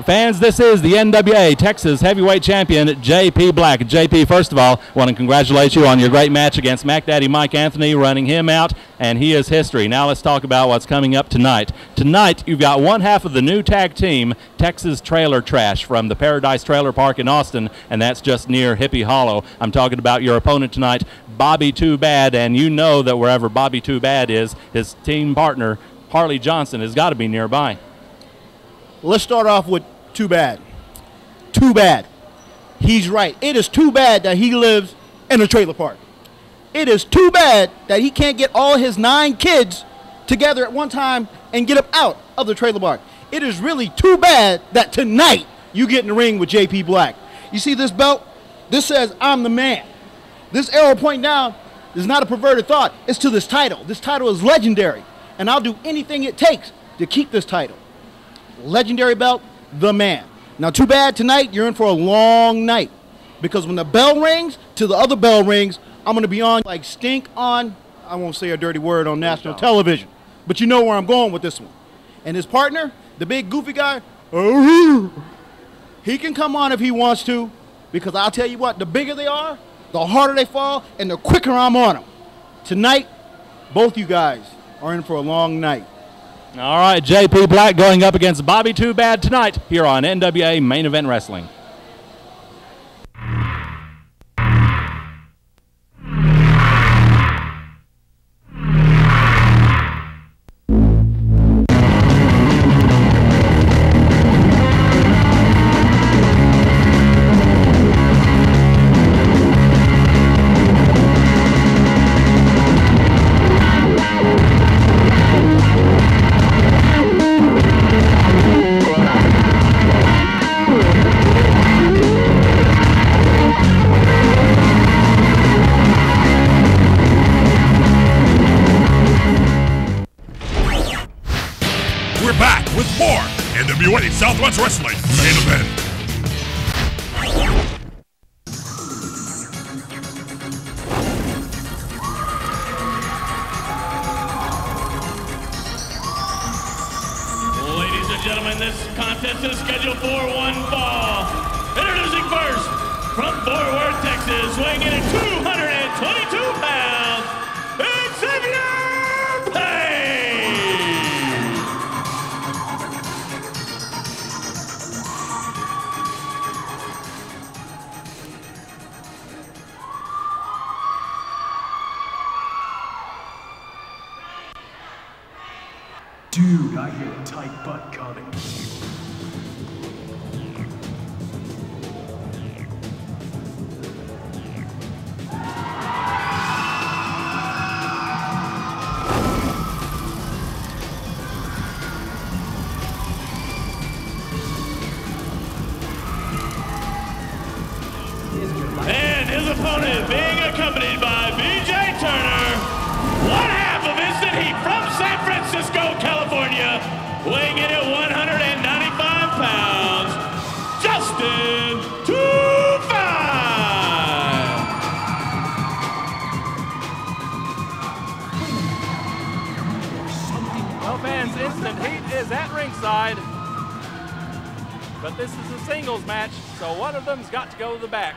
Fans, this is the NWA Texas Heavyweight Champion, JP Black. JP, first of all, want to congratulate you on your great match against Mac Daddy Mike Anthony, running him out, and he is history. Now let's talk about what's coming up tonight. Tonight, you've got one half of the new tag team, Texas Trailer Trash, from the Paradise Trailer Park in Austin, and that's just near Hippie Hollow. I'm talking about your opponent tonight, Bobby Too Bad, and you know that wherever Bobby Too Bad is, his team partner, Harley Johnson, has got to be nearby. Let's start off with Too Bad. Too bad. He's right. It is too bad that he lives in a trailer park. It is too bad that he can't get all his 9 kids together at one time and get them out of the trailer park. It is really too bad that tonight you get in the ring with JP Black. You see this belt? This says, I'm the man. This arrow pointing down is not a perverted thought. It's to this title. This title is legendary, and I'll do anything it takes to keep this title. Legendary belt, the man. Now, too bad tonight you're in for a long night, because when the bell rings to the other bell rings, I'm going to be on like stink on, I won't say a dirty word on national television, but you know where I'm going with this one. And his partner, the big goofy guy, he can come on if he wants to, because I'll tell you what, the bigger they are, the harder they fall, and the quicker I'm on them. Tonight, both you guys are in for a long night. All right, JP Black going up against Bobby Too Bad tonight here on NWA Main Event Wrestling. NWA Southwest Wrestling Main Event. Ladies and gentlemen, this contest is scheduled for one fall. Introducing first, from Fort Worth, Texas, weighing in at 222 pounds, Xavier Payne. Dude, I hear a tight butt coming. And his opponent being accompanied by BJ Turner, one half of Instant Heat from San Francisco, California, weighing in at 195 pounds, Justin 25. Well, fans, Instant Heat is at ringside, but this is a singles match, so one of them's got to go to the back.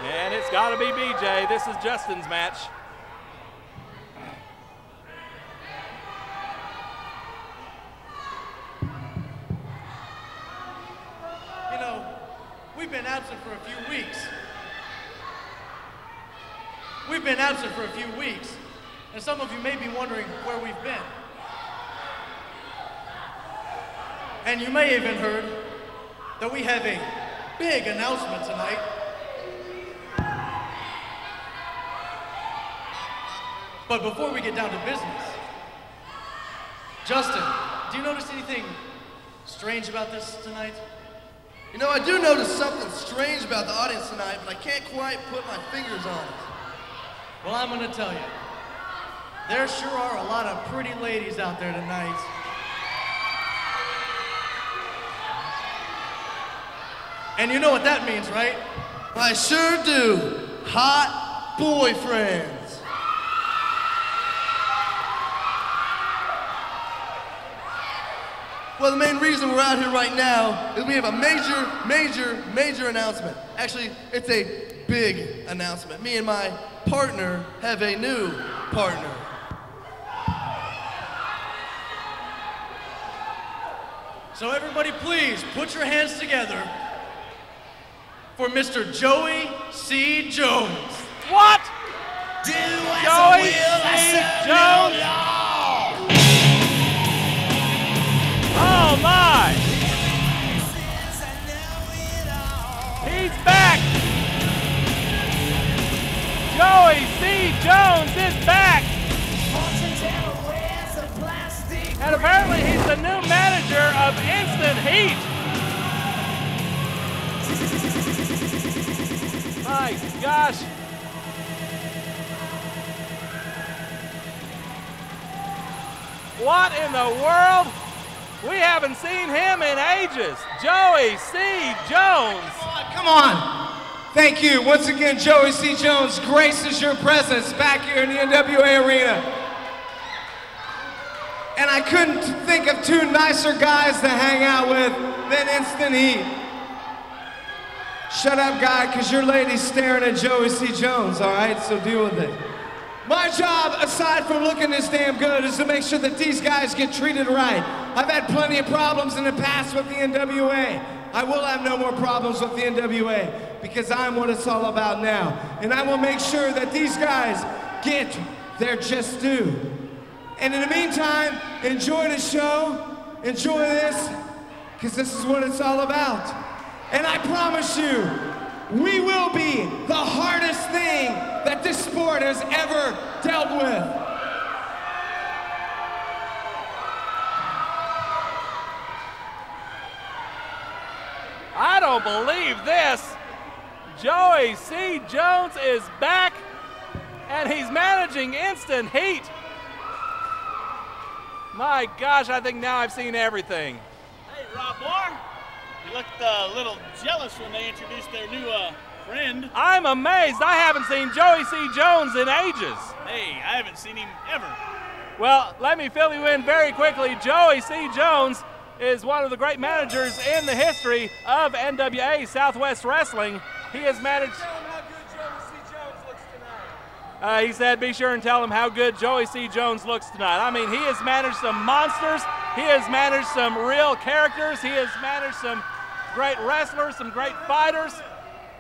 And it's got to be BJ. This is Justin's match. You know, we've been absent for a few weeks. And some of you may be wondering where we've been. And you may even heard that we have a big announcement tonight. But before we get down to business, Justin, do you notice anything strange about this tonight? You know, I do notice something strange about the audience tonight, but I can't quite put my fingers on it. Well, I'm gonna tell you. There sure are a lot of pretty ladies out there tonight. And you know what that means, right? I sure do. Hot boyfriends. Well, the main reason we're out here right now is we have a major announcement. Actually, it's a big announcement. Me and my partner have a new partner. So everybody please put your hands together for Mr. Joey C. Jones. What? Joey C. Jones? Oh my! He's back! Joey C. Jones is back! And apparently he's the new manager of Instant Heat. My gosh. What in the world? We haven't seen him in ages. Joey C. Jones. Come on. Thank you. Once again, Joey C. Jones graces your presence back here in the NWA arena. And I couldn't think of two nicer guys to hang out with than Instant Heat. Shut up, guy, because your lady's staring at Joey C. Jones, all right? So deal with it. My job, aside from looking this damn good, is to make sure that these guys get treated right. I've had plenty of problems in the past with the NWA. I will have no more problems with the NWA because I'm what it's all about now. And I will make sure that these guys get their just due. And in the meantime, enjoy the show, enjoy this, because this is what it's all about. And I promise you, we will be the hardest thing that this sport has ever dealt with. I don't believe this. Joey C. Jones is back, and he's managing Instant Heat. My gosh, I think now I've seen everything. Hey, Rob Moore. You looked a little jealous when they introduced their new friend. I'm amazed. I haven't seen Joey C. Jones in ages. Hey, I haven't seen him ever. Well, let me fill you in very quickly. Joey C. Jones is one of the great managers in the history of NWA Southwest Wrestling. He has managed... he said, be sure and tell him how good Joey C. Jones looks tonight. I mean, he has managed some monsters. He has managed some real characters. He has managed some great wrestlers, some great fighters.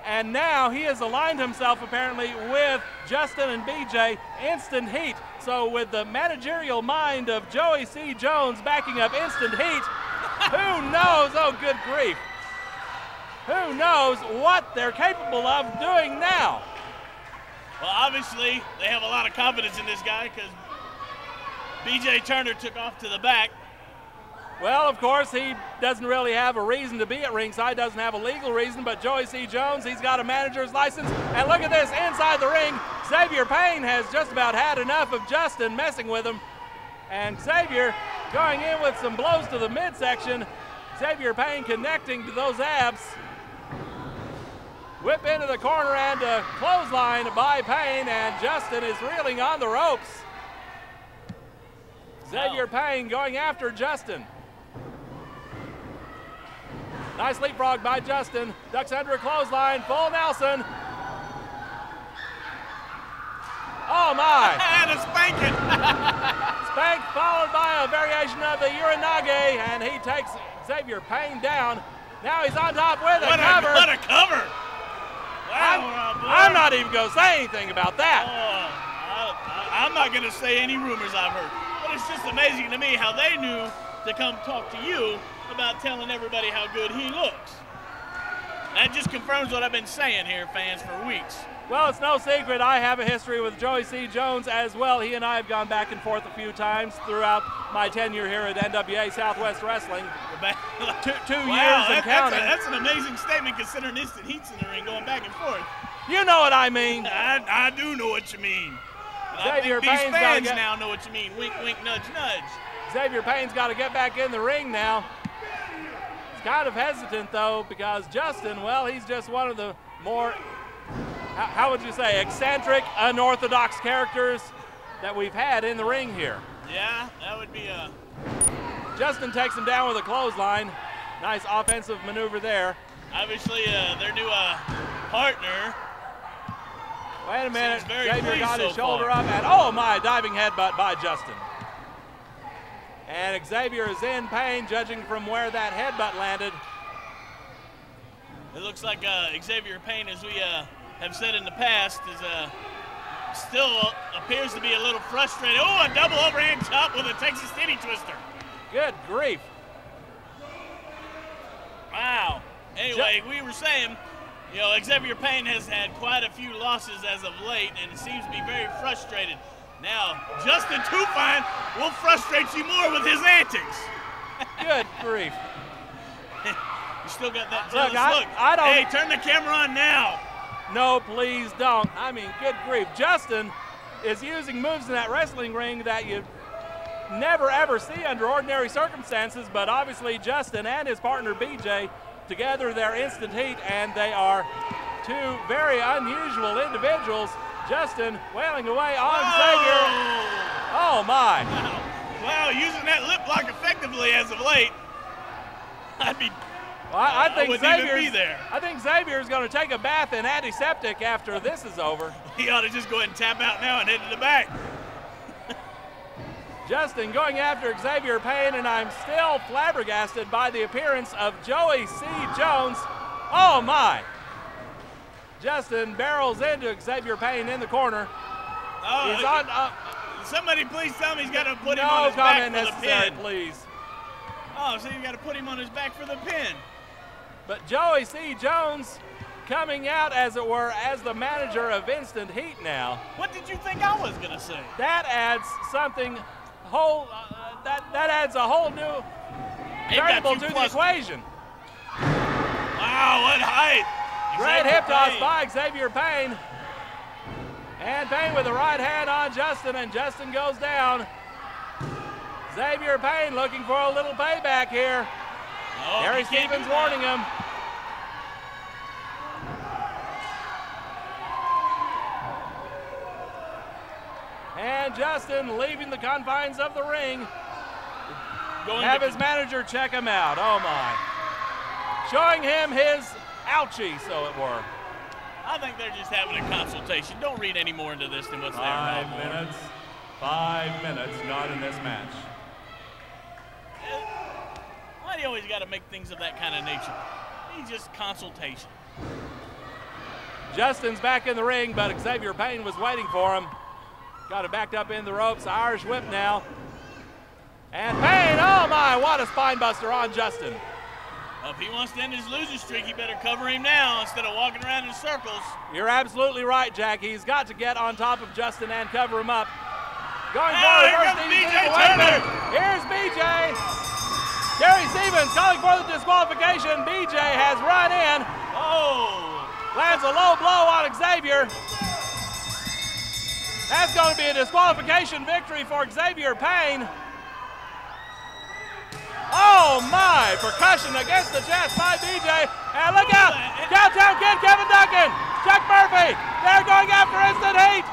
And now he has aligned himself, apparently, with Justin and BJ, Instant Heat. So with the managerial mind of Joey C. Jones backing up Instant Heat, who knows, oh good grief, who knows what they're capable of doing now. Well, obviously, they have a lot of confidence in this guy because BJ Turner took off to the back. Well, of course, he doesn't really have a reason to be at ringside, doesn't have a legal reason, but Joey C. Jones, he's got a manager's license. And look at this, inside the ring, Xavier Payne has just about had enough of Justin messing with him. And Xavier going in with some blows to the midsection. Xavier Payne connecting to those abs. Whip into the corner and a clothesline by Payne, and Justin is reeling on the ropes. Xavier Payne going after Justin. Nice leapfrog by Justin. Ducks under a clothesline, full Nelson. Oh my! And a spanking. Spank followed by a variation of the Uranage, and he takes Xavier Payne down. Now he's on top with a cover. What a cover! Wow, I'm not even going to say anything about that. I'm not going to say any rumors I've heard. But it's just amazing to me how they knew to come talk to you about telling everybody how good he looks. That just confirms what I've been saying here, fans, for weeks. Well, it's no secret I have a history with Joey C. Jones as well. He and I have gone back and forth a few times throughout my tenure here at NWA Southwest Wrestling. Two years and counting. That's an amazing statement considering Instant Heat's in the ring going back and forth. You know what I mean. I do know what you mean. Xavier These Payne's fans now know what you mean. Wink, wink, nudge, nudge. Xavier Payne's got to get back in the ring now. He's kind of hesitant, though, because Justin, well, he's just one of the more, how would you say, eccentric, unorthodox characters that we've had in the ring here. Yeah, that would be a Justin takes him down with a clothesline. Nice offensive maneuver there. Obviously, their new partner. Wait a minute. Xavier got his so shoulder far. up, and oh my, diving headbutt by Justin. And Xavier is in pain, judging from where that headbutt landed. It looks like Xavier Payne, as we have said in the past, is still appears to be a little frustrated. Oh, a double overhand chop with a Texas City Twister. Good grief. Wow. Anyway, we were saying, you know, Xavier Payne has had quite a few losses as of late and seems to be very frustrated. Now, Justin Tufine will frustrate you more with his antics. Good grief. You still got that jealous look. I don't. Hey, turn the camera on now. No, please don't. I mean, good grief. Justin is using moves in that wrestling ring that you never ever see under ordinary circumstances, but obviously Justin and his partner BJ together, they're instant heat, and they are two very unusual individuals. Justin wailing away on Xavier. Oh my. Wow, using that lip lock effectively as of late. I think I think Xavier's going to take a bath in antiseptic after this is over. He ought to just go ahead and tap out now and head to the back. Justin going after Xavier Payne, and I'm still flabbergasted by the appearance of Joey C. Jones. Oh my! Justin barrels into Xavier Payne in the corner. Oh, he's on. Somebody please tell me he's got to put him on his back for the pin. Please. Oh, so you got to put him on his back for the pin. But Joey C. Jones coming out, as it were, as the manager of Instant Heat now. What did you think I was going to say? That adds something that adds a whole new variable to the equation. Wow, what height. Great hip toss by Xavier Payne. And Payne with the right hand on Justin, and Justin goes down. Xavier Payne looking for a little payback here. Oh, Gary Stevens warning him. And Justin leaving the confines of the ring. Have his manager check him out. Oh my. Showing him his ouchie, so it were. I think they're just having a consultation. Don't read any more into this than what's there. 5 minutes. 5 minutes, not in this match. Why do you always got to make things of that kind of nature? It's just consultation. Justin's back in the ring, but Xavier Payne was waiting for him. Got it backed up in the ropes. Irish whip now. And Payne, oh my, what a spine buster on Justin. Well, if he wants to end his losing streak, he better cover him now instead of walking around in circles. You're absolutely right, Jack. He's got to get on top of Justin and cover him up. Going forward, here comes BJ Turner. Here's BJ. Gary Stevens calling for the disqualification. BJ has run in. Oh. Lands a low blow on Xavier. That's going to be a disqualification victory for Xavier Payne. Oh my, percussion against the chest by BJ. And look out, Downtown Kid, Kevin Duncan, Chuck Murphy. They're going after Instant Heat.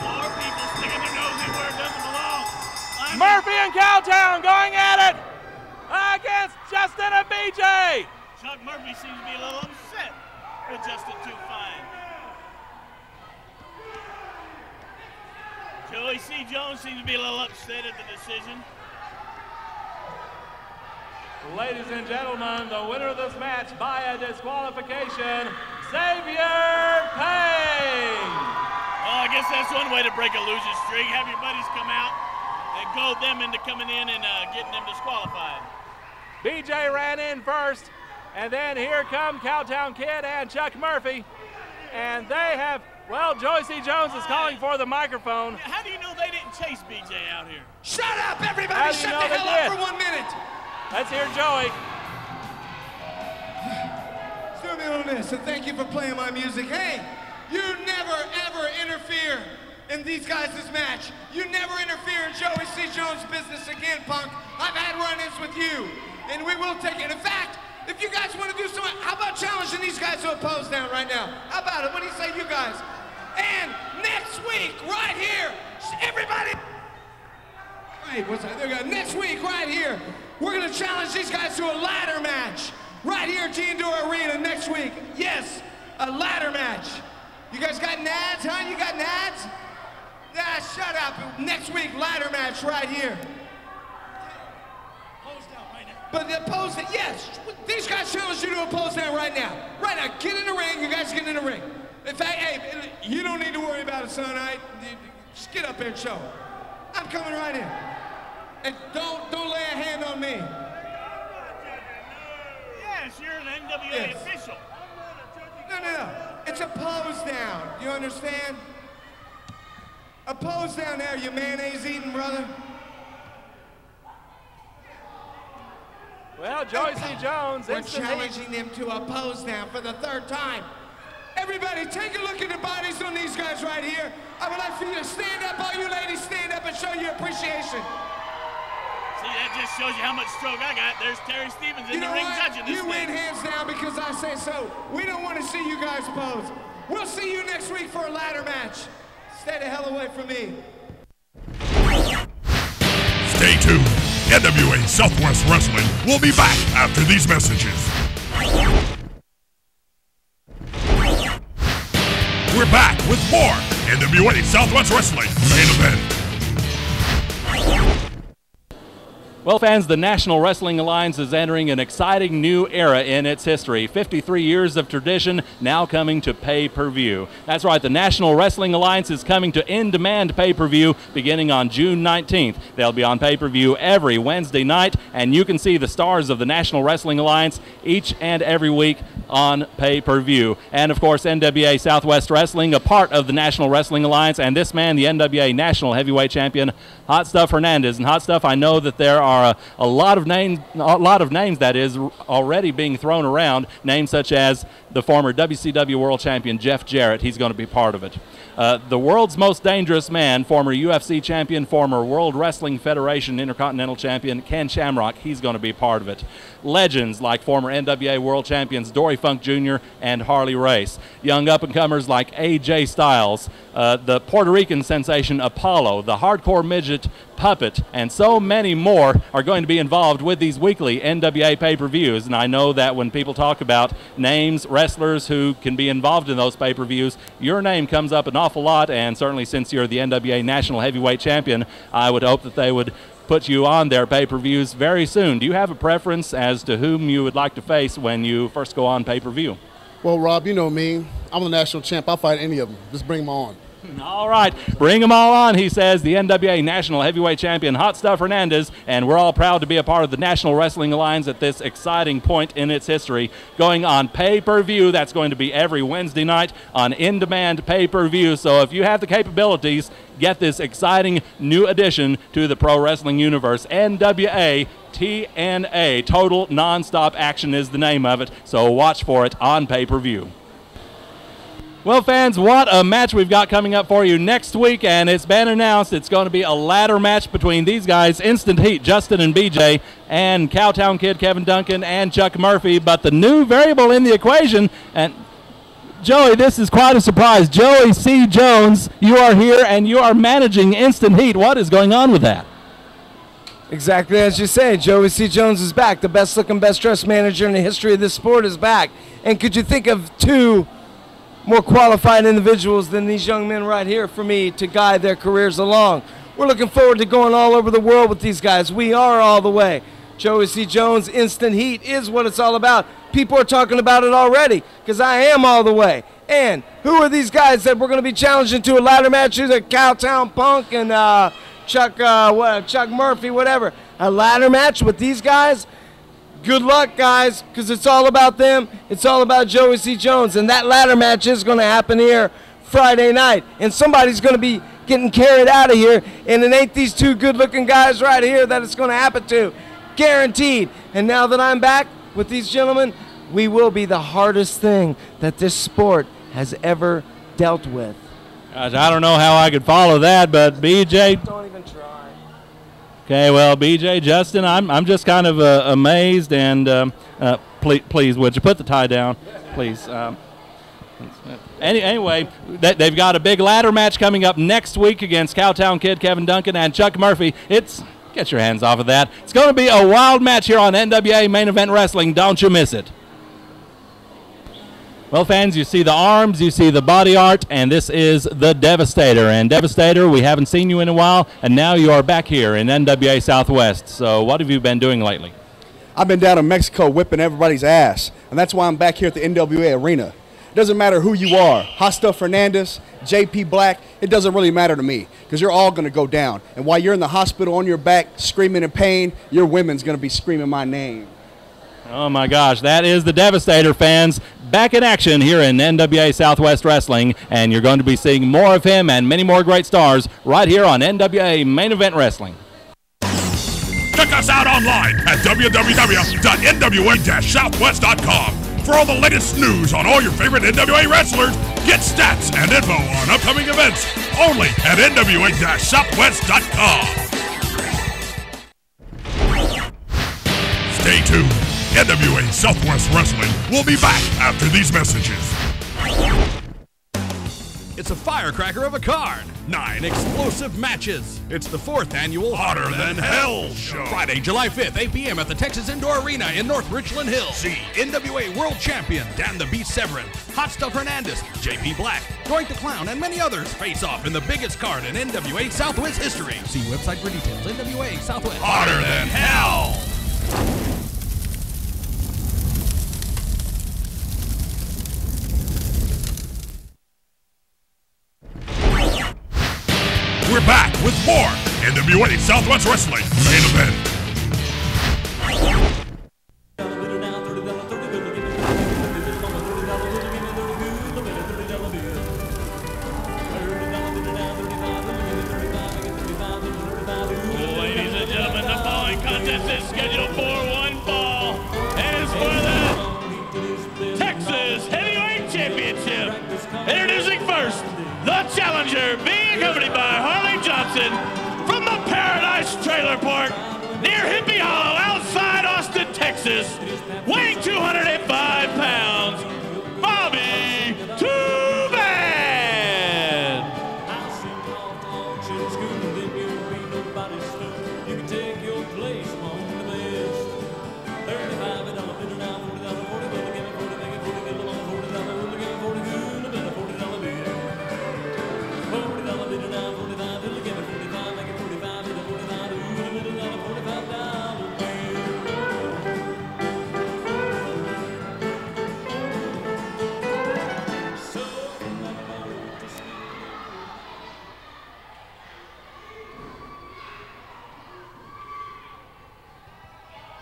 More people sticking their nose in where it doesn't belong. Murphy and Cowtown going at it against Justin and BJ. Chuck Murphy seems to be a little upset with Justin Tufine. Joey C. Jones seems to be a little upset at the decision. Ladies and gentlemen, the winner of this match by a disqualification, Xavier Payne. Well, I guess that's one way to break a losing streak. Have your buddies come out and goad them into coming in and getting them disqualified. BJ ran in first, and then here come Cowtown Kid and Chuck Murphy. And they have, well, Joey C. Jones is calling for the microphone. How do you know they didn't chase BJ out here? Shut up, everybody! Shut the hell up for 1 minute! Let's hear Joey. Still me on this, and thank you for playing my music. Hey, you never, ever interfere in these guys' match. You never interfere in Joey C. Jones' business again, punk. I've had run-ins with you, and we will take it. In fact, if you guys want to do something, how about challenging these guys to a pose down right now? How about it? What do you say, you guys? And next week, right here, everybody. Hey, what's that? Next week, right here, we're going to challenge these guys to a ladder match. Right here at Indoor Arena next week. Yes, a ladder match. You guys got nads, huh? You got nads? Yeah, shut up. Next week, ladder match right here. Pose down right now. But the pose, yes. These guys challenge you to a pose down right now. Right now, get in the ring. You guys get in the ring. In fact, hey, you don't need to worry about it, son, all right? Just get up there and show. I'm coming right in. And don't lay a hand on me. Yes, you're an NWA official. No. It's a pose down. You understand? A pose down there, you mayonnaise eating brother. Well, Joey C. Jones, we're challenging them to a pose down for the 3rd time. Everybody, take a look at the bodies on these guys right here. I would like for you to stand up, all you ladies, stand up and show your appreciation. See, that just shows you how much stroke I got. There's Terry Stevens in the ring judging this thing. You win hands down because I say so. We don't want to see you guys pose. We'll see you next week for a ladder match. Stay the hell away from me. Stay tuned. NWA Southwest Wrestling will be back after these messages. We're back with more NWA Southwest Wrestling main event. Well, fans, the National Wrestling Alliance is entering an exciting new era in its history. 53 years of tradition now coming to pay-per-view. That's right, the National Wrestling Alliance is coming to in-demand pay-per-view beginning on June 19th. They'll be on pay-per-view every Wednesday night, and you can see the stars of the National Wrestling Alliance each and every week on pay-per-view. And, of course, NWA Southwest Wrestling, a part of the National Wrestling Alliance, and this man, the NWA National Heavyweight Champion, Hotstuff Hernandez. And Hotstuff, I know that there are a lot of names that is already being thrown around. Names such as the former WCW World Champion Jeff Jarrett. He's going to be part of it. The world's most dangerous man, former UFC champion, former World Wrestling Federation Intercontinental Champion Ken Shamrock. He's going to be part of it. Legends like former NWA World Champions Dory Funk Jr. and Harley Race. Young up-and-comers like AJ Styles, the Puerto Rican sensation Apollo, the hardcore midget Puppet, and so many more are going to be involved with these weekly NWA pay-per-views. And I know that when people talk about names, wrestlers who can be involved in those pay-per-views, your name comes up an awful lot, and certainly since you're the NWA National Heavyweight Champion, I would hope that they would put you on their pay-per-views very soon. Do you have a preference as to whom you would like to face when you first go on pay-per-view? Well, Rob, you know me. I'm the national champ. I'll fight any of them. Just bring them on. All right, bring them all on, he says, the NWA National Heavyweight Champion Hotstuff Hernandez, and we're all proud to be a part of the National Wrestling Alliance at this exciting point in its history. Going on pay-per-view, that's going to be every Wednesday night on in-demand pay-per-view. So if you have the capabilities, get this exciting new addition to the pro wrestling universe. NWA TNA, Total Nonstop Action is the name of it, so watch for it on pay-per-view. Well, fans, what a match we've got coming up for you next week, and it's been announced it's going to be a ladder match between these guys, Instant Heat, Justin and BJ, and Cowtown Kid, Kevin Duncan, and Chuck Murphy. But the new variable in the equation, and Joey, this is quite a surprise. Joey C. Jones, you are here, and you are managing Instant Heat. What is going on with that? Exactly as you say, Joey C. Jones is back. The best-looking, best-dressed manager in the history of this sport is back. And could you think of two more qualified individuals than these young men right here for me to guide their careers along? We're looking forward to going all over the world with these guys. We are all the way. Joey C. Jones, Instant Heat is what it's all about. People are talking about it already because I am all the way. And who are these guys that we're going to be challenging to a ladder match? Either Cowtown Punk and Chuck Murphy, whatever. A ladder match with these guys? Good luck, guys, because it's all about them. It's all about Joey C. Jones, and that ladder match is going to happen here Friday night. And somebody's going to be getting carried out of here, and it ain't these two good-looking guys right here that it's going to happen to. Guaranteed. And now that I'm back with these gentlemen, we will be the hardest thing that this sport has ever dealt with. Gosh, I don't know how I could follow that, but BJ... Don't even try. Okay, well, BJ, Justin, I'm just kind of amazed, and please, would you put the tie down, please? Anyway, they've got a big ladder match coming up next week against Cowtown Kid, Kevin Duncan, and Chuck Murphy. It's Get your hands off of that. It's going to be a wild match here on NWA Main Event Wrestling. Don't you miss it. Well, fans, you see the arms, you see the body art, and this is the Devastator. And Devastator, we haven't seen you in a while, and now you are back here in NWA Southwest. So what have you been doing lately? I've been down in Mexico whipping everybody's ass, and that's why I'm back here at the NWA Arena. It doesn't matter who you are, Hotstuff Hernandez, JP Black, it doesn't really matter to me, because you're all going to go down. And while you're in the hospital on your back screaming in pain, your women's going to be screaming my name. Oh my gosh, that is the Devastator, fans. Back in action here in NWA Southwest Wrestling, and you're going to be seeing more of him and many more great stars right here on NWA Main Event Wrestling. Check us out online at www.nwa-southwest.com for all the latest news on all your favorite NWA wrestlers. Get stats and info on upcoming events only at nwa-southwest.com. Stay tuned. NWA Southwest Wrestling will be back after these messages. It's a firecracker of a card. 9 explosive matches. It's the 4th annual Hotter Than Hell show. Friday, July 5th, 8 p.m. at the Texas Indoor Arena in North Richland Hills. See NWA World Champion Dan the Beast Severin, Hotstuff Hernandez, JP Black, Doink the Clown, and many others face off in the biggest card in NWA Southwest history. See website for details. NWA Southwest. Hotter Than Hell. We're back with more NWA Southwest Wrestling Main Event. Ladies and gentlemen, the following contest is scheduled for one fall and is for the Texas Heavyweight Championship. Introducing first, the challenger, being accompanied by Harley Johnson from the Paradise Trailer Park near Hippie Hollow outside Austin, Texas, weighing 205 pounds, Bobby Too Bad.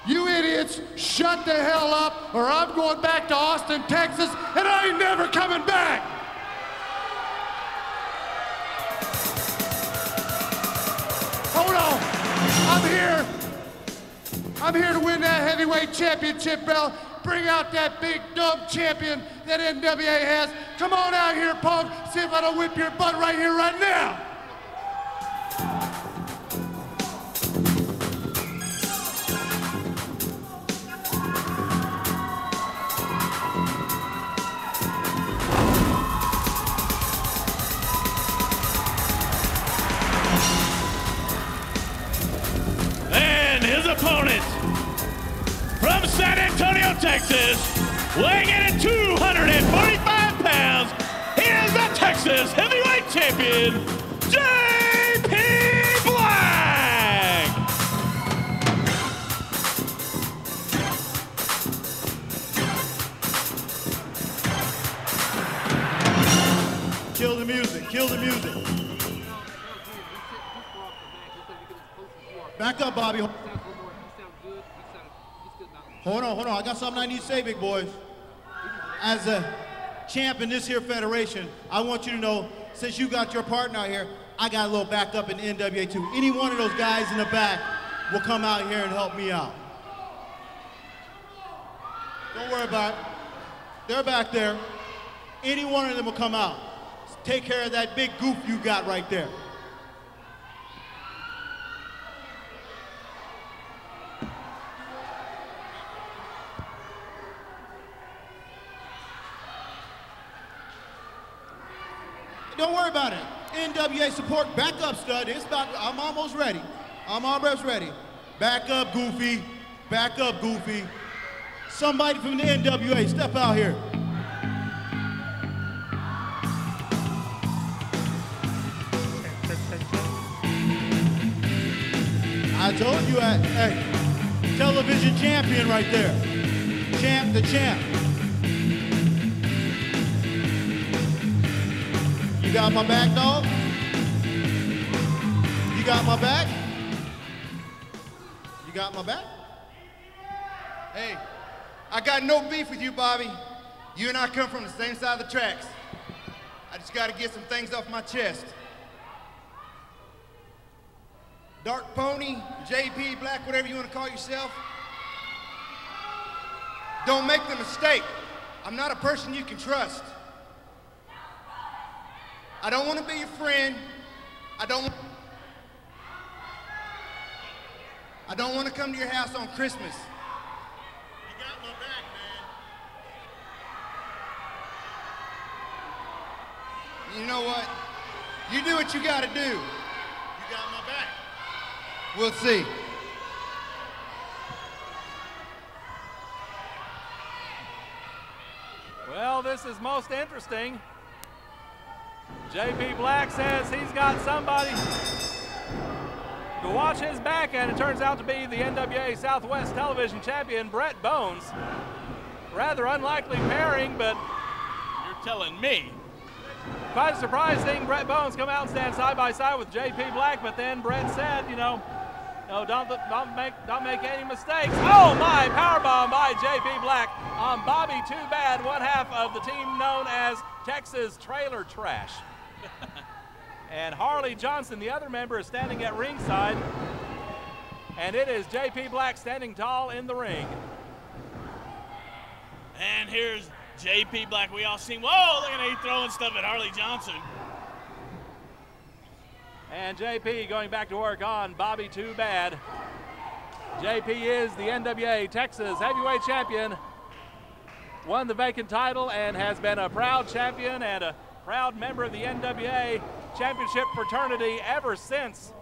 You idiots, shut the hell up, or I'm going back to Austin, Texas, and I ain't never coming back! Hold on, I'm here to win that heavyweight championship belt, bring out that big dumb champion that NWA has. Come on out here, punk, see if I don't whip your butt right here, right now! Opponent from San Antonio, Texas, weighing in at 245 pounds, he is the Texas Heavyweight Champion, JP Black. Kill the music, kill the music. Back up, Bobby. Hold on, I got something I need to say, big boys. As a champ in this here federation, I want you to know, since you got your partner out here, I got a little backup in NWA too. Any one of those guys in the back will come out here and help me out. Don't worry about it. They're back there. Any one of them will come out. Take care of that big goof you got right there. Don't worry about it. NWA support backup stud. I'm almost ready. I'm arm refs ready. Back up, Goofy. Back up, Goofy. Somebody from the NWA, step out here. I told you, hey, television champion right there. Champ the champ. You got my back, dog? You got my back? You got my back? Hey, I got no beef with you, Bobby. You and I come from the same side of the tracks. I just got to get some things off my chest. Dark Pony, JP Black, whatever you want to call yourself. Don't make the mistake. I'm not a person you can trust. I don't want to be your friend. I don't want to come to your house on Christmas. You got my back, man. You know what? You do what you got to do. You got my back. We'll see. Well, this is most interesting. JP Black says he's got somebody to watch his back, and it turns out to be the NWA Southwest Television Champion, Brett Bones. Rather unlikely pairing, but you're telling me. Quite a surprise seeing Brett Bones come out and stand side by side with JP Black, but then Brett said, no, don't make any mistakes. Oh my, powerbomb by JP Black on Bobby Too Bad, one half of the team known as Texas Trailer Trash. And Harley Johnson, the other member, is standing at ringside, and it is JP Black standing tall in the ring. And here's JP Black. We all seen, whoa, look at him throwing stuff at Harley Johnson. And JP going back to work on Bobby Too Bad. JP is the NWA Texas Heavyweight Champion, won the vacant title and has been a proud champion and a proud member of the NWA Championship fraternity ever since.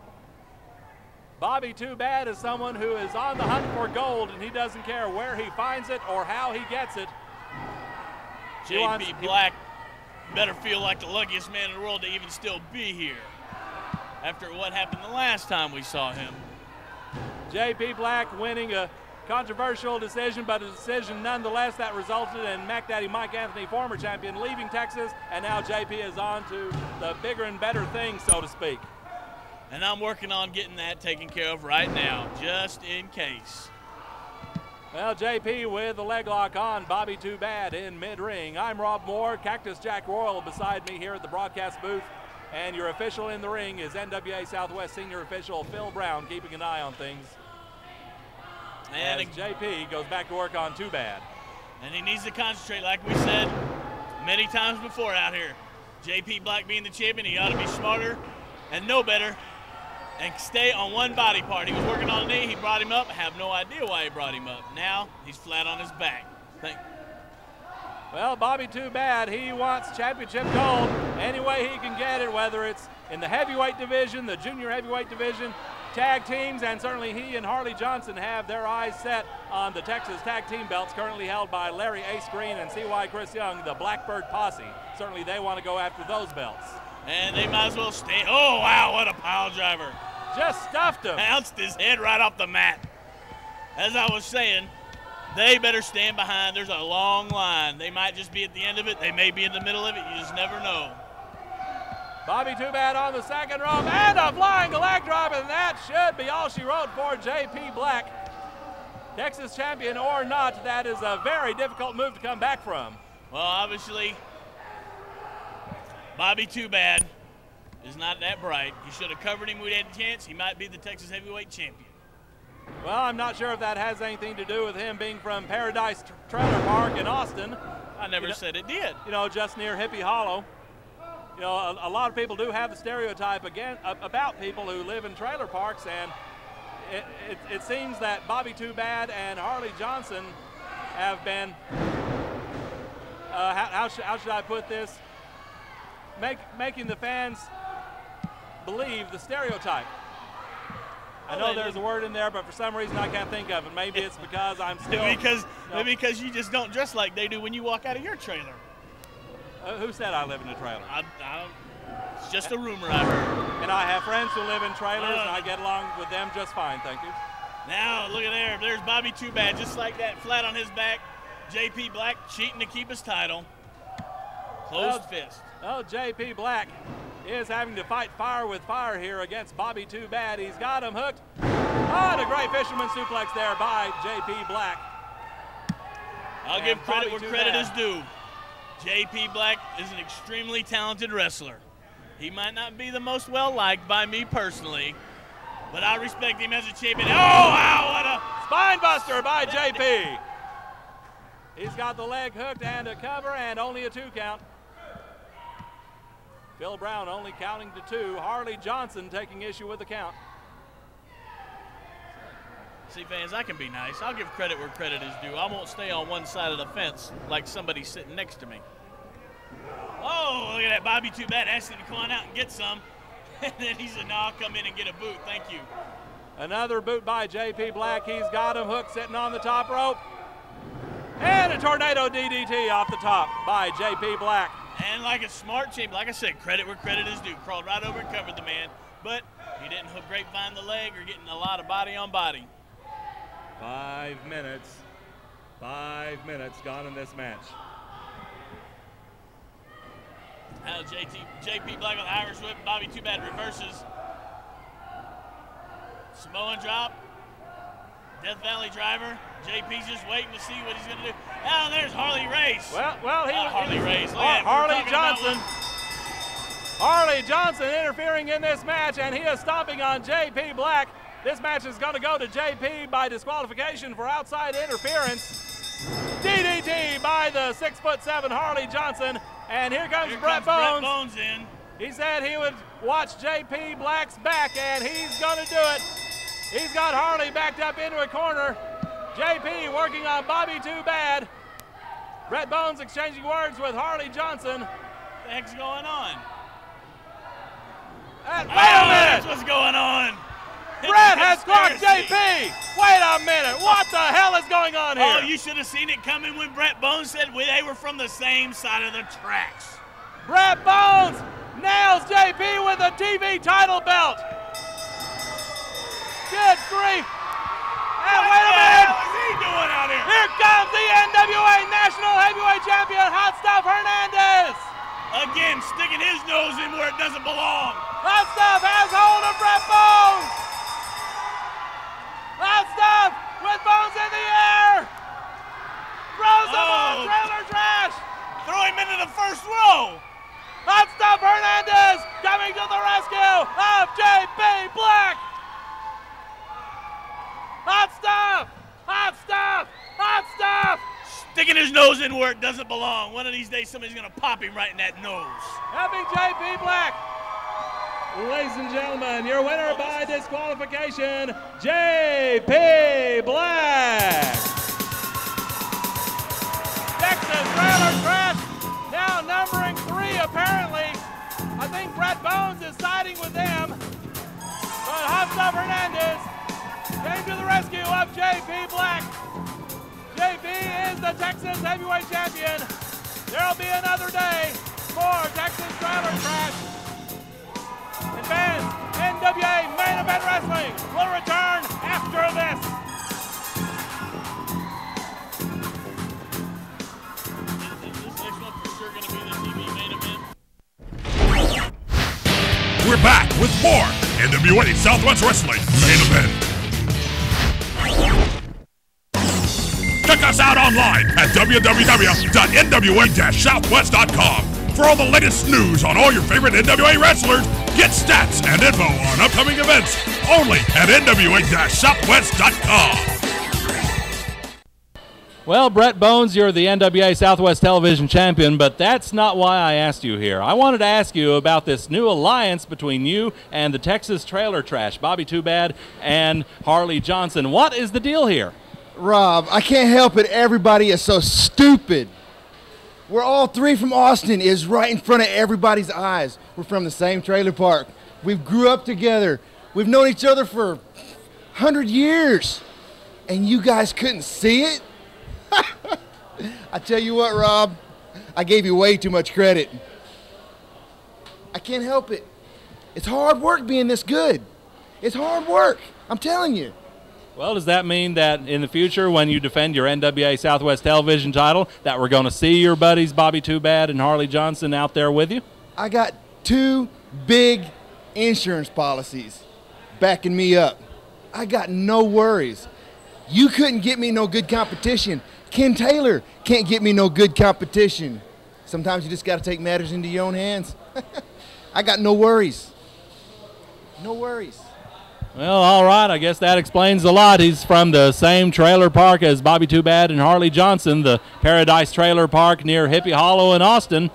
Bobby Too Bad is someone who is on the hunt for gold, and he doesn't care where he finds it or how he gets it. JP Black better feel like the luckiest man in the world to even still be here after what happened the last time we saw him. JP Black winning a controversial decision, but a decision nonetheless that resulted in Mac Daddy Mike Anthony, former champion, leaving Texas, and now JP is on to the bigger and better things, so to speak. And I'm working on getting that taken care of right now, just in case. Well, JP with the leg lock on Bobby Too Bad in mid-ring. I'm Rob Moore, Cactus Jack Royal beside me here at the broadcast booth, and your official in the ring is NWA Southwest senior official Phil Brown, keeping an eye on things. And JP goes back to work on Too Bad. And he needs to concentrate, like we said many times before out here. JP Black being the champion, he ought to be smarter and know better and stay on one body part. He was working on a knee, he brought him up. I have no idea why he brought him up. Now he's flat on his back. Well, Bobby Too Bad, he wants championship gold any way he can get it, whether it's in the heavyweight division, the junior heavyweight division, tag teams, and certainly he and Harley Johnson have their eyes set on the Texas tag team belts currently held by Larry Ace Green and CY Chris Young, the Blackbird Posse. Certainly they want to go after those belts. And they might as well stay. Oh, wow, what a pile driver. Just stuffed him. Bounced his head right off the mat. As I was saying, they better stand behind. There's a long line. They might just be at the end of it. They may be in the middle of it. You just never know. Bobby Too Bad on the second rope and a flying leg drop, and that should be all she wrote for JP Black. Texas champion or not, that is a very difficult move to come back from. Well, obviously, Bobby Too Bad is not that bright. He should have covered him. We'd had a chance. He might be the Texas heavyweight champion. Well, I'm not sure if that has anything to do with him being from Paradise Trailer Park in Austin. I never said it did. You know, just near Hippie Hollow. You know, a lot of people do have the stereotype about people who live in trailer parks, and it seems that Bobby Too Bad and Harley Johnson have been, how should I put this, making the fans believe the stereotype. I know there's a word in there, but for some reason I can't think of it. Maybe it's because I'm still... because you just don't dress like they do when you walk out of your trailer. Who said I live in a trailer? It's just a rumor I heard. And I have friends who live in trailers, and I get along with them just fine, thank you. Now, look at there. There's Bobby Too Bad, just like that, flat on his back. JP Black cheating to keep his title. Closed fist. Oh, JP Black is having to fight fire with fire here against Bobby Too Bad. He's got him hooked. Oh, and a great fisherman suplex there by JP Black. I'll give credit where credit is due. JP Black is an extremely talented wrestler. He might not be the most well-liked by me personally, but I respect him as a champion. Oh, wow, what a spine buster by JP. He's got the leg hooked and a cover and only a 2 count. Phil Brown only counting to 2. Harley Johnson taking issue with the count. See, fans, I can be nice. I'll give credit where credit is due. I won't stay on one side of the fence like somebody sitting next to me. Oh, look at that. Bobby Too Bad asking him to come on out and get some. And then he said, no, I'll come in and get a boot. Thank you. Another boot by JP Black. He's got him hooked sitting on the top rope. And a tornado DDT off the top by JP Black. And like a smart champ, like I said, credit where credit is due. Crawled right over and covered the man. But he didn't hook grapevine the leg or getting a lot of body on body. 5 minutes. 5 minutes gone in this match. Now JP Black on the Irish whip. Bobby Too Bad reverses. Samoan drop. Death Valley driver. JP's just waiting to see what he's going to do. Now there's Harley Race. Harley Race. Harley Johnson interfering in this match, and he is stomping on JP Black. This match is going to go to JP by disqualification for outside interference. DDT by the 6'7" Harley Johnson. And here comes Brett Bones. Brett Bones in. He said he would watch JP Black's back, and he's going to do it. He's got Harley backed up into a corner. JP working on Bobby Too Bad. Brett Bones exchanging words with Harley Johnson. What the heck's going on? Wait a minute! That's what's going on. Brett has clocked JP! Wait a minute! What the hell is going on here? Oh, you should have seen it coming when Brett Bones said they were from the same side of the tracks. Brett Bones nails JP with a TV title belt. Good grief. And wait a minute. What is he doing out here? Here comes the NWA National Heavyweight Champion, Hotstuff Hernandez. Again, sticking his nose in where it doesn't belong. Hotstuff has hold of Brett Bones. Hotstuff with Bones in the air. Throws him on trailer trash. Throw him into the first row. Hotstuff Hernandez coming to the rescue of JP Black. Hotstuff! Hotstuff! Hotstuff! Sticking his nose in where it doesn't belong. One of these days, somebody's going to pop him right in that nose. Happy JP Black. Ladies and gentlemen, your winner by disqualification, JP Black. Texas Trailer Trash, now numbering 3 apparently. I think Brett Bones is siding with them. But Hotstuff Hernandez came to the rescue of JP Black. JP is the Texas Heavyweight Champion. There'll be another day for Texas Trailer Trash. And fans, NWA Main Event Wrestling will return after this. This next one for sure going to be the TV main event. We're back with more NWA Southwest Wrestling Main Event. Check us out online at www.nwa-southwest.com for all the latest news on all your favorite NWA wrestlers. Get stats and info on upcoming events only at nwa-southwest.com. Well, Brett Bones, you're the NWA Southwest Television Champion, but that's not why I asked you here. I wanted to ask you about this new alliance between you and the Texas Trailer Trash, Bobby Too Bad and Harley Johnson. What is the deal here? Rob, I can't help it. Everybody is so stupid. We're all 3 from Austin is right in front of everybody's eyes. We're from the same trailer park. We grew up together. We've known each other for 100 years. And you guys couldn't see it? I tell you what, Rob, I gave you way too much credit. I can't help it. It's hard work being this good. It's hard work, I'm telling you. Well, does that mean that in the future when you defend your NWA Southwest television title that we're going to see your buddies Bobby Too Bad and Harley Johnson out there with you? I got 2 big insurance policies backing me up. I got no worries. You couldn't get me no good competition. Ken Taylor can't get me no good competition. Sometimes you just got to take matters into your own hands. I got no worries. No worries. Well, all right. I guess that explains a lot. He's from the same trailer park as Bobby Too Bad and Harley Johnson, the Paradise Trailer Park near Hippie Hollow in Austin.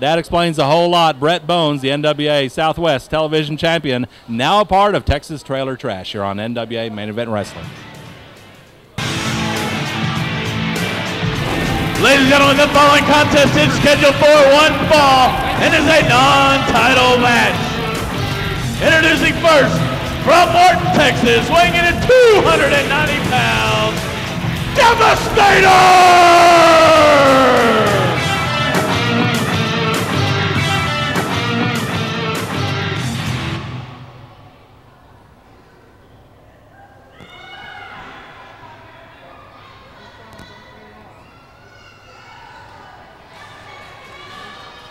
That explains a whole lot. Brett Bones, the NWA Southwest television champion, now a part of Texas Trailer Trash here on NWA Main Event Wrestling. Ladies and gentlemen, the following contest is scheduled for one fall and is a non-title match. Introducing first, from Morton, Texas, weighing in at 290 pounds, Devastator!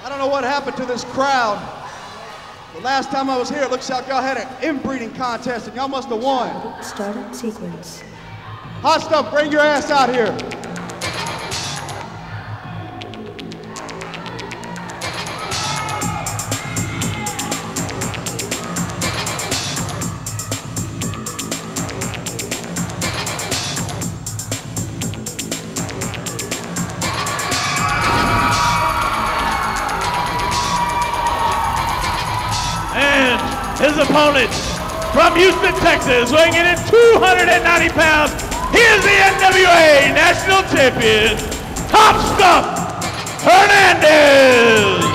I don't know what happened to this crowd. The last time I was here, it looks like y'all had an inbreeding contest and y'all must have won. Startup sequence. Hotstuff, bring your ass out here. His opponent from Houston, Texas, weighing in at 290 pounds, he is the NWA National Champion, Hotstuff Hernandez.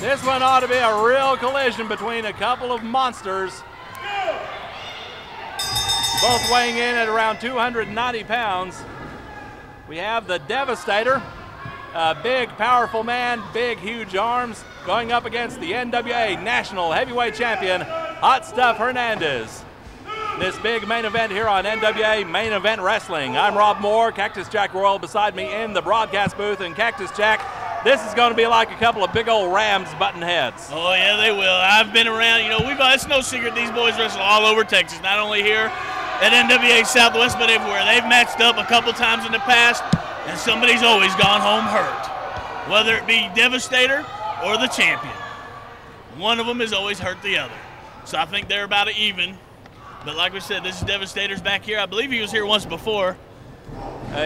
This one ought to be a real collision between a couple of monsters. Both weighing in at around 290 pounds. We have the Devastator, a big, powerful man, big, huge arms, going up against the NWA National Heavyweight Champion, Hotstuff Hernandez. This big main event here on NWA Main Event Wrestling. I'm Rob Moore, Cactus Jack Royal beside me in the broadcast booth, and Cactus Jack, this is going to be like a couple of big old Rams button heads. Oh, yeah, they will. I've been around, you know, it's no secret these boys wrestle all over Texas, not only here at NWA Southwest, but everywhere. They've matched up a couple times in the past, and somebody's always gone home hurt, whether it be Devastator or the champion. One of them has always hurt the other. So I think they're about even. But like we said, this is Devastator's back here. I believe he was here once before.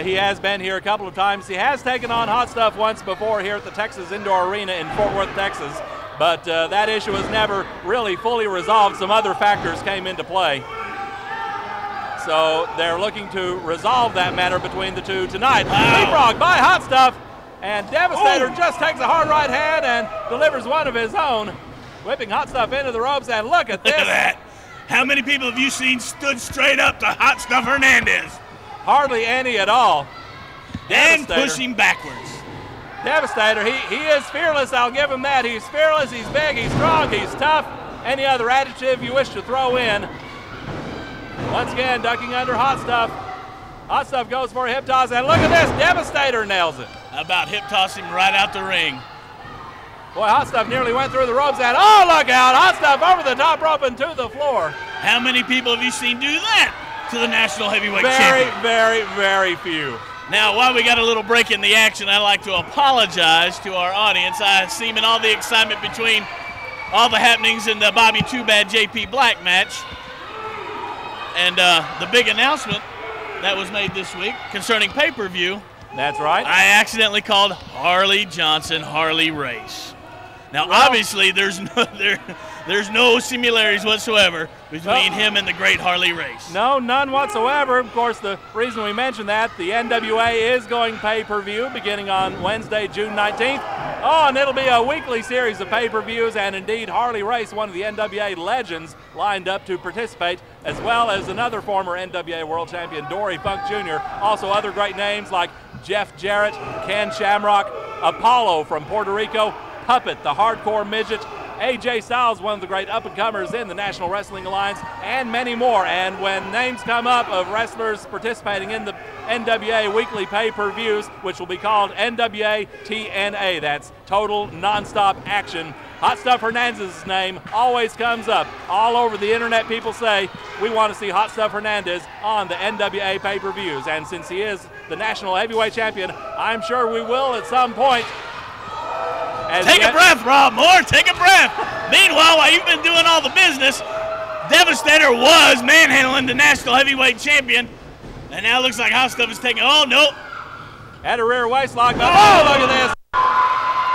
He has been here a couple of times. He has taken on Hotstuff once before here at the Texas Indoor Arena in Fort Worth, Texas. But that issue was never really fully resolved. Some other factors came into play. So they're looking to resolve that matter between the two tonight. Leapfrog by Hotstuff, and Devastator just takes a hard right hand and delivers one of his own, whipping Hotstuff into the ropes, and look at this. Look at that. How many people have you seen stood straight up to Hotstuff Hernandez? Hardly any at all. And pushing backwards. Devastator, he is fearless, I'll give him that. He's fearless, he's big, he's strong, he's tough. Any other adjective you wish to throw in. Once again, ducking under Hotstuff. Hotstuff goes for a hip toss, and look at this, Devastator nails it. How about hip toss him right out the ring? Boy, Hotstuff nearly went through the ropes, and oh, look out, Hotstuff over the top rope and to the floor. How many people have you seen do that to the National Heavyweight Champion? Very, very few. Now, while we got a little break in the action, I'd like to apologize to our audience. I seem in all the excitement between all the happenings in the Bobby Too Bad JP Black match and the big announcement that was made this week concerning pay-per-view. That's right. I accidentally called Harley Johnson Harley Race. Now, obviously, there's no similarities whatsoever between him and the great Harley Race. No, none whatsoever. Of course, the reason we mentioned that, the NWA is going pay-per-view beginning on Wednesday, June 19th. Oh, and it'll be a weekly series of pay-per-views, and indeed, Harley Race, one of the NWA legends, lined up to participate, as well as another former NWA World Champion, Dory Funk Jr. Also, other great names like Jeff Jarrett, Ken Shamrock, Apollo from Puerto Rico, Puppet, the hardcore midget, AJ Styles, one of the great up-and-comers in the National Wrestling Alliance, and many more. And when names come up of wrestlers participating in the NWA weekly pay-per-views, which will be called NWA TNA, that's Total Nonstop Action, Hotstuff Hernandez's name always comes up. All over the internet, people say, we want to see Hotstuff Hernandez on the NWA pay-per-views. And since he is the National Heavyweight Champion, I'm sure we will at some point. Take a breath, Rob Moore. Take a breath. Meanwhile, while you've been doing all the business, Devastator was manhandling the National Heavyweight Champion, and now it looks like Hotstuff is taking. Oh no! At a rear waist lock. Oh, look at this!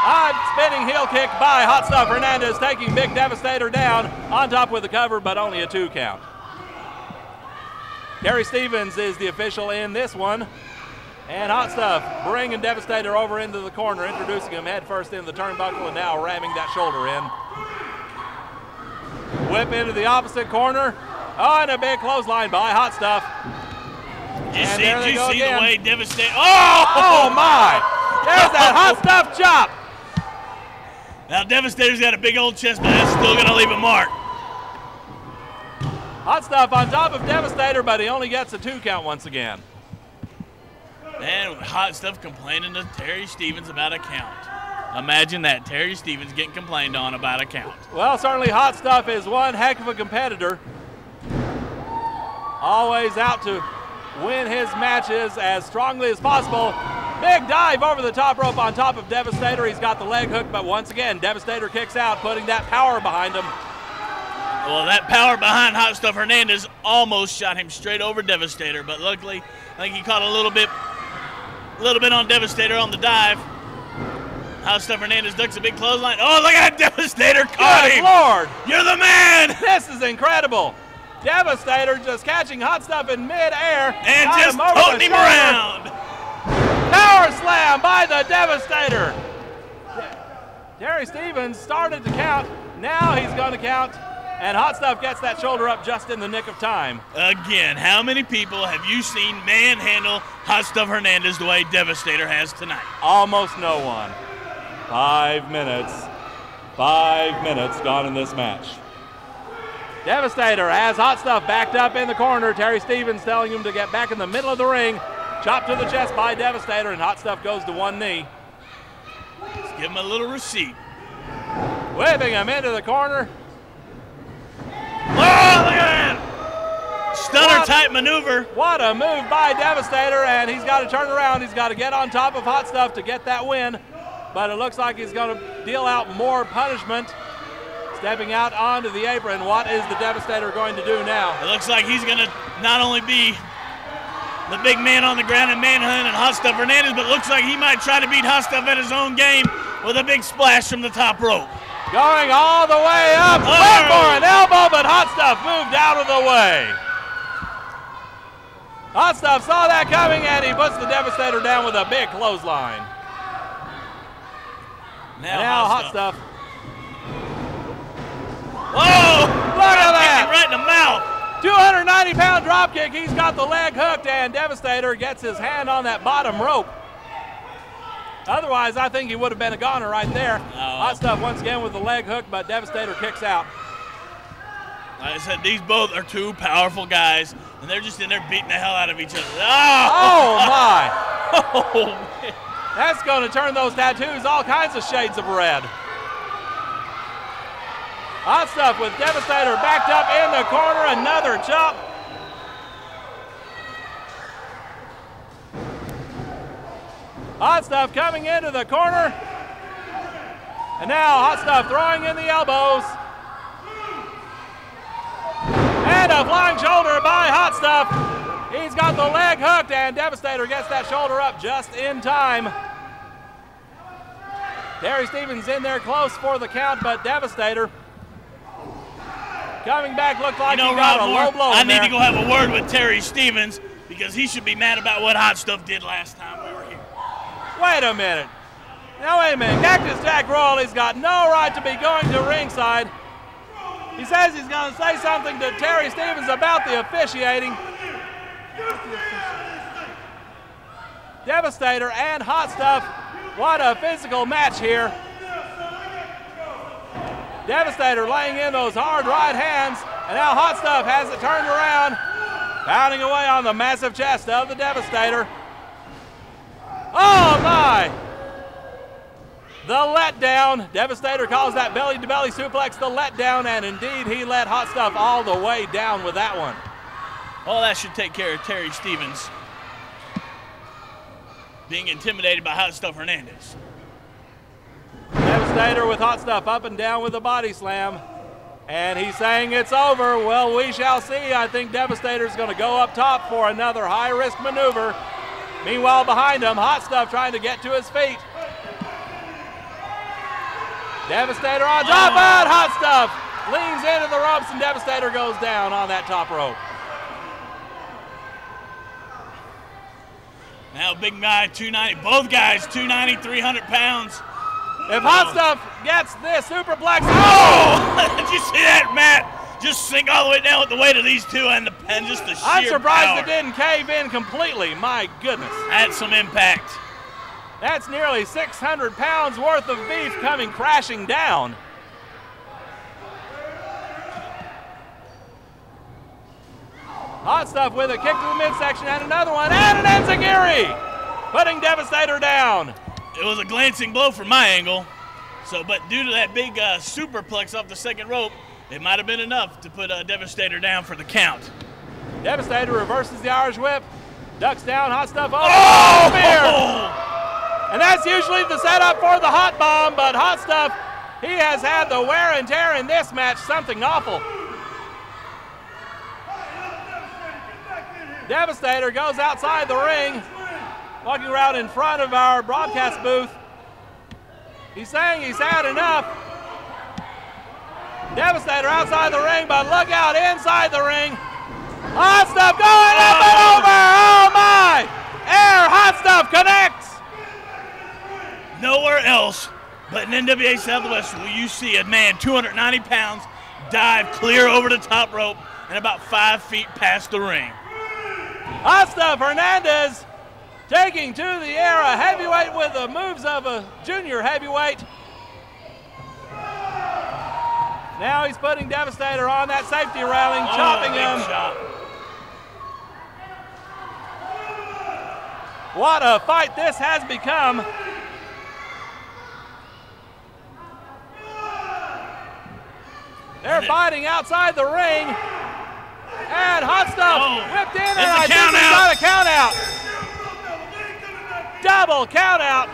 Odd spinning heel kick by Hotstuff Hernandez, taking Big Devastator down on top with the cover, but only a 2 count. Terry Stevens is the official in this one. And Hotstuff bringing Devastator over into the corner, introducing him head first into the turnbuckle, and now ramming that shoulder in. Whip into the opposite corner. Oh, and a big clothesline by Hotstuff. Did you see the way Devastator? Oh my! There's that Hotstuff chop. Now Devastator's got a big old chest, but that's still going to leave a mark. Hotstuff on top of Devastator, but he only gets a 2 count once again. And Hotstuff complaining to Terry Stevens about a count. Imagine that, Terry Stevens getting complained on about a count. Well, certainly Hotstuff is one heck of a competitor. Always out to win his matches as strongly as possible. Big dive over the top rope on top of Devastator. He's got the leg hook, but once again, Devastator kicks out, putting that power behind him. Well, that power behind Hotstuff Hernandez almost shot him straight over Devastator, but luckily, I think he caught a little bit on Devastator on the dive. Hotstuff Hernandez ducks a big clothesline. Oh, look at that, Devastator caught him. Lord, you're the man. This is incredible. Devastator just catching Hotstuff in midair and just toting him around. Power slam by the Devastator. Terry Stevens started to count. Now he's going to count. And Hotstuff gets that shoulder up just in the nick of time. Again, how many people have you seen manhandle Hotstuff Hernandez the way Devastator has tonight? Almost no one. 5 minutes. 5 minutes gone in this match. Devastator has Hotstuff backed up in the corner. Terry Stevens telling him to get back in the middle of the ring. Chopped to the chest by Devastator, and Hotstuff goes to one knee. Let's give him a little receipt. Whipping him into the corner. Oh, look at that! Stunner type maneuver. What a move by Devastator, and he's got to turn around. He's got to get on top of Hotstuff to get that win, but it looks like he's going to deal out more punishment. Stepping out onto the apron, what is the Devastator going to do now? It looks like he's going to not only be the big man on the ground and manhunting Hotstuff Hernandez, but looks like he might try to beat Hotstuff at his own game with a big splash from the top rope. Going all the way up, went for an elbow, but Hotstuff moved out of the way. Hotstuff saw that coming, and he puts the Devastator down with a big clothesline. Now Hotstuff. Whoa! Look at that! Right in the mouth. 290-pound dropkick. He's got the leg hooked, and Devastator gets his hand on that bottom rope. Otherwise, I think he would have been a goner right there. Hotstuff once again with the leg hook, but Devastator kicks out. Like I said, these both are two powerful guys, and they're just in there beating the hell out of each other. Oh my! Oh, man. That's going to turn those tattoos all kinds of shades of red. Hotstuff with Devastator backed up in the corner, another chop. Hotstuff coming into the corner. And now Hotstuff throwing in the elbows. And a flying shoulder by Hotstuff. He's got the leg hooked, and Devastator gets that shoulder up just in time. Terry Stevens in there close for the count, but Devastator coming back looked like he got a low blow. I need to go have a word with Terry Stevens because he should be mad about what Hot Stuff did last time we were here. Wait a minute. Now wait a minute. Cactus Jack Royalty's got no right to be going to ringside. He says he's going to say something to Terry Stevens about the officiating. Devastator and Hot Stuff. What a physical match here. Devastator laying in those hard right hands, and now Hot Stuff has it turned around, pounding away on the massive chest of the Devastator. Oh my! The letdown. Devastator calls that belly-to-belly suplex the letdown, and indeed he let Hot Stuff all the way down with that one. Well, that should take care of Terry Stevens being intimidated by Hot Stuff Hernandez. Devastator with Hot Stuff up and down with a body slam. And he's saying it's over. Well, we shall see. I think Devastator's going to go up top for another high-risk maneuver. Meanwhile, behind him, Hot Stuff trying to get to his feet. Devastator on top, and Hot Stuff leans into the ropes, and Devastator goes down on that top rope. Now big guy, 290, both guys 290, 300 pounds. If Hot Stuff gets this superplex, did you see that, Matt? Just sink all the way down with the weight of these two and just the sheer I'm surprised power. it didn't cave in completely. My goodness. Had some impact. That's nearly 600 pounds worth of beef coming crashing down. Hot Stuff with a kick to the midsection and another one, and an enziguri, putting Devastator down. It was a glancing blow from my angle, but due to that big superplex off the second rope, it might have been enough to put Devastator down for the count. Devastator reverses the Irish whip, ducks down, Hot Stuff over, spear. And that's usually the setup for the hot bomb, but Hot Stuff, he has had the wear and tear in this match, something awful. Devastator goes outside the ring, walking around in front of our broadcast booth. He's saying he's had enough. Devastator outside the ring, but look out inside the ring. Hot Stuff going up and over. Oh my! Air Hot Stuff connects. Nowhere else but in NWA Southwest will you see a man 290 pounds dive clear over the top rope and about 5 feet past the ring. Hot Stuff Hernandez taking to the air a heavyweight with the moves of a junior heavyweight. Now he's putting Devastator on that safety railing, chopping him. Shot. What a fight this has become. They're fighting outside the ring. And Hot Stuff whipped in, and I think he's got a count out. Double count out.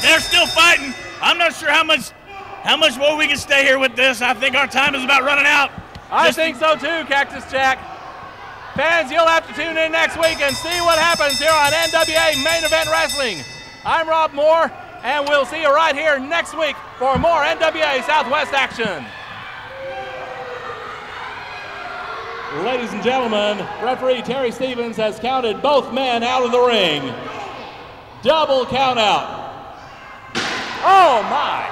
They're still fighting. I'm not sure how much more we can stay here with this. I think our time is about running out. I think so too, Cactus Jack. Fans, you'll have to tune in next week and see what happens here on NWA Main Event Wrestling. I'm Rob Moore, and we'll see you right here next week for more NWA Southwest action. Ladies and gentlemen, referee Terry Stevens has counted both men out of the ring. Double count out. Oh my!